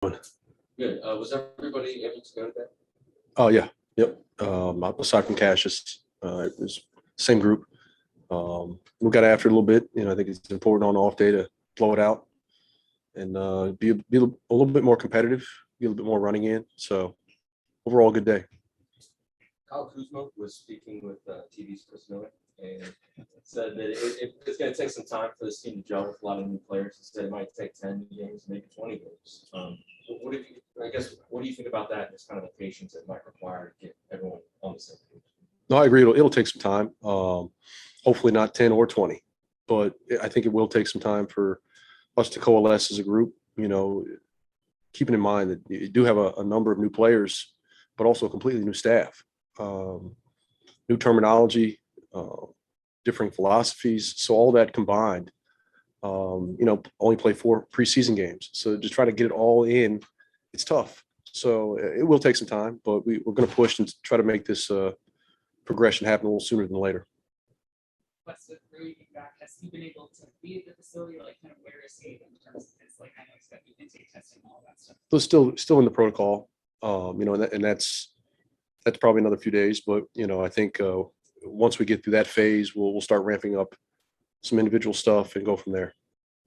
Good. Was everybody able to go to that? Oh, yeah. Yep. Aside from Cassius, it was same group. We got after it a little bit. I think it's important on off day to blow it out and be a little bit more competitive, be a little bit more running in. So overall, good day. Kyle Kuzma was speaking with TV's Chris Miller and said that it's going to take some time for this team to gel with a lot of new players. He said it might take 10 games, maybe 20 games. What do you think about that? And just kind of the patience it might require to get everyone on the same page. No, I agree. It'll take some time. Hopefully not 10 or 20, but I think it will take some time for us to coalesce as a group. Keeping in mind that you do have a number of new players, but also a completely new staff, new terminology, differing philosophies. So all that combined, only play 4 preseason games. So just try to get it all in. It's tough. So it will take some time, but we're going to push and try to make this progression happen a little sooner than later. What's the back? Has he been able to be at the facility? Like, kind of where is he in terms of his, I know he's got the intake testing and all that stuff. So still in the protocol, and that's probably another few days. But I think once we get through that phase, we'll start ramping up some individual stuff and go from there.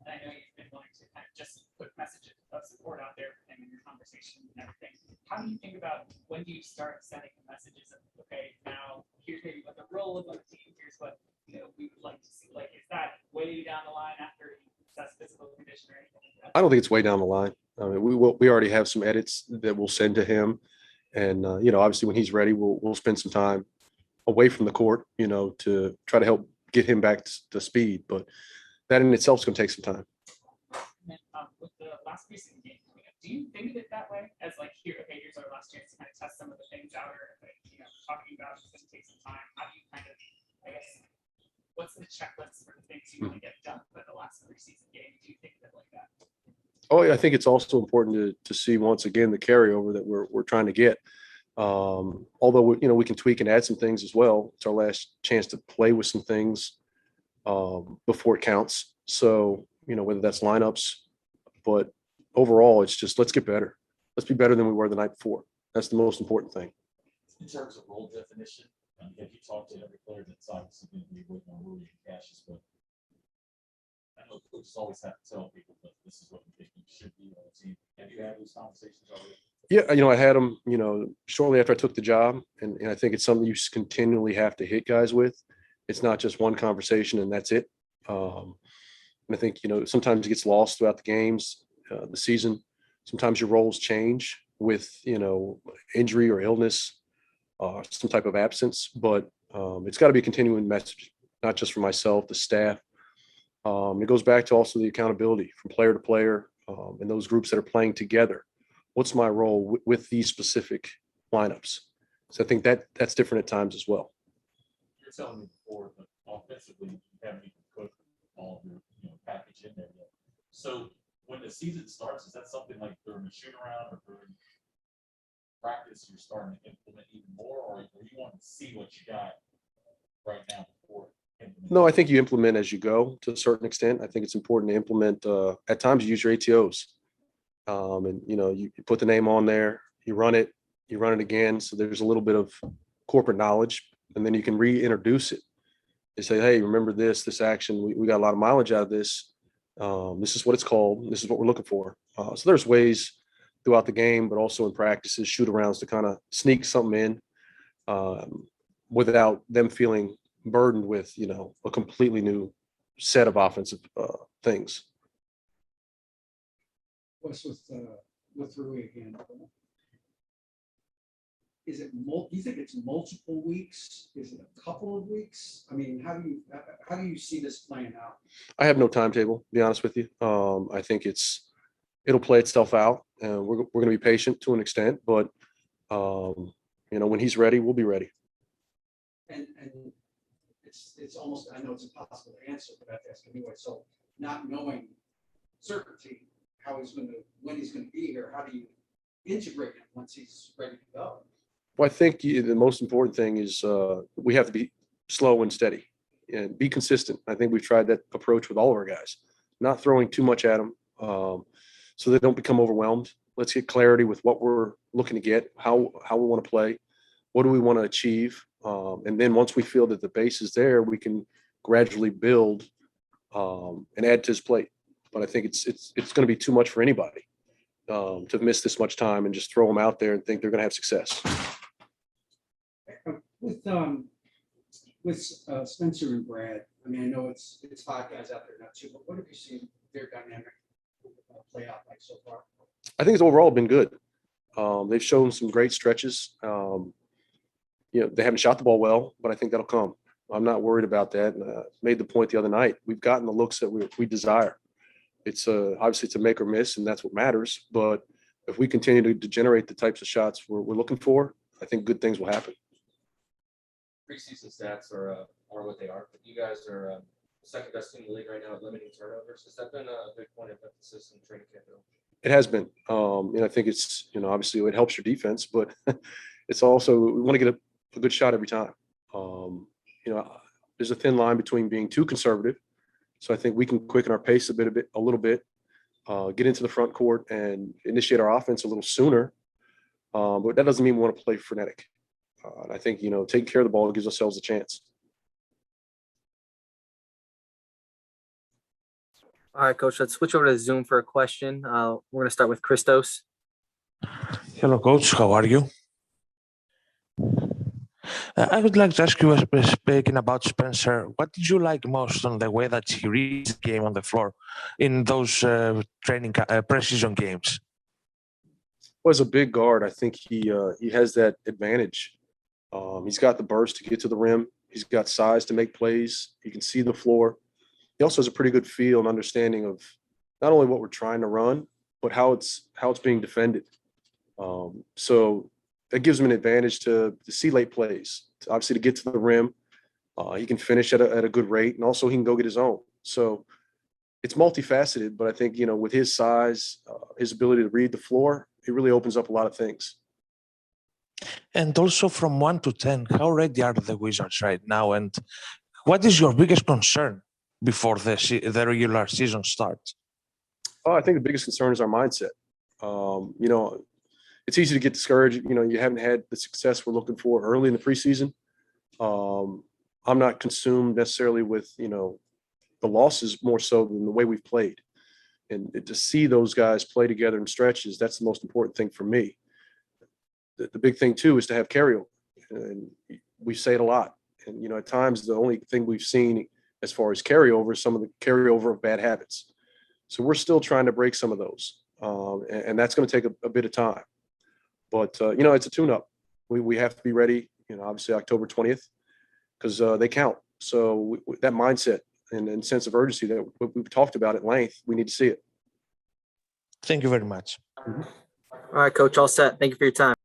And I know you've been wanting to kind of just put messages of support out there and in your conversation and everything. How do you think about when do you start sending the messages of, okay, now here's maybe what the role is on the team, here's what we would like to see. Is that way down the line after you assess physical condition or anything like that? I don't think it's way down the line. I mean, we already have some edits that we'll send to him, and obviously when he's ready, we'll spend some time away from the court, to try to help get him back to speed. But that in itself is going to take some time. And then, with the last preseason game coming up, do you think of it that way as here's our last chance to kind of test some of the things out, or talking about it's going to take some time? How do you kind of, what's the checklist for the things you want to get done by the last preseason game? Do you think of it like that? Oh, yeah, I think it's also important to see once again the carryover that we're trying to get. Although we can tweak and add some things as well. It's our last chance to play with some things before it counts. So whether that's lineups, but overall it's just let's get better. Let's be better than we were the night before. That's the most important thing. In terms of role definition, have you talked to every player that's obviously going to be waiting on Rui and Cassius, but I know coaches always have to tell people that this is what we think you should be on the team. Have you had those conversations already? Yeah, I had them, shortly after I took the job, and I think it's something you continually have to hit guys with. It's not just one conversation and that's it. And I think, sometimes it gets lost throughout the games, the season. Sometimes your roles change with, injury or illness, some type of absence, but it's got to be a continuing message, not just for myself, the staff. It goes back to also the accountability from player to player, and those groups that are playing together. What's my role with these specific lineups? So I think that's different at times as well. You're telling me before, but offensively, you haven't even put all of your package in there yet. So when the season starts, is that something like during the shoot around or during practice you're starting to implement even more, or you want to see what you got right now before? No, I think you implement as you go to a certain extent. I think it's important to implement. At times, you use your ATOs, and you put the name on there, you run it again. So there's a little bit of corporate knowledge, and then you can reintroduce it. They say, hey, remember this action? We got a lot of mileage out of this. This is what it's called. This is what we're looking for. So there's ways throughout the game, but also in practices, shoot arounds to kind of sneak something in without them feeling burdened with, a completely new set of offensive things. What's with Rui again? Is it you think it's multiple weeks? Is it a couple of weeks? I mean, how do you see this playing out? I have no timetable, to be honest with you. I think it'll play itself out, and we're going to be patient to an extent, but when he's ready, we'll be ready. And it's almost, I know it's impossible to answer, but I have to ask anyway. So not knowing certainty when he's going to be here, how do you integrate him once he's ready to go? Well, I think the most important thing is we have to be slow and steady and be consistent. I think we've tried that approach with all of our guys, not throwing too much at them, so they don't become overwhelmed. Let's get clarity with what we're looking to get, how we want to play, what do we want to achieve, and then once we feel that the base is there, we can gradually build and add to his plate. But I think it's going to be too much for anybody to miss this much time and just throw them out there and think they're going to have success. With Spencer and Brad, I mean, I know it's 5 guys out there, not 2, but what have you seen their dynamic play out like so far? I think it's overall been good. They've shown some great stretches. They haven't shot the ball well, but I think that'll come. I'm not worried about that. And made the point the other night. We've gotten the looks that we desire. It's obviously it's a make or miss, and that's what matters. But if we continue to generate the types of shots we're looking for, I think good things will happen. Preseason stats are what they are, but you guys are the second best team in the league right now at limiting turnovers. Has that been a big point of emphasis in training camp? It has been. And I think it's, obviously it helps your defense, but it's also, we want to get a good shot every time. There's a thin line between being too conservative. So I think we can quicken our pace a little bit, get into the front court and initiate our offense a little sooner. But that doesn't mean we want to play frenetic. And I think, taking care of the ball gives ourselves a chance. All right, Coach, let's switch over to Zoom for a question. We're going to start with Christos. Hello, Coach. How are you? I would like to ask you, speaking about Spencer, what did you like most on the way that he reads the game on the floor in those training preseason games? Well, as a big guard, I think he has that advantage. He's got the burst to get to the rim. He's got size to make plays. He can see the floor. He also has a pretty good feel and understanding of not only what we're trying to run, but how it's being defended. So that gives him an advantage to see late plays, obviously to get to the rim. He can finish at a good rate, and also he can go get his own. So it's multifaceted, but I think, with his size, his ability to read the floor, it really opens up a lot of things. And also from 1 to 10, how ready are the Wizards right now? And what is your biggest concern before the regular season starts? Oh, I think the biggest concern is our mindset. It's easy to get discouraged. You haven't had the success we're looking for early in the preseason. I'm not consumed necessarily with, the losses more so than the way we've played. And to see those guys play together in stretches, that's the most important thing for me. The big thing too is to have carryover. And we say it a lot. And, at times the only thing we've seen as far as carryover is some of the carryover of bad habits. So we're still trying to break some of those. And that's going to take a bit of time. But, it's a tune-up. We have to be ready, obviously October 20th, because they count. So that mindset and sense of urgency that we've talked about at length, we need to see it. Thank you very much. All right, Coach, all set. Thank you for your time.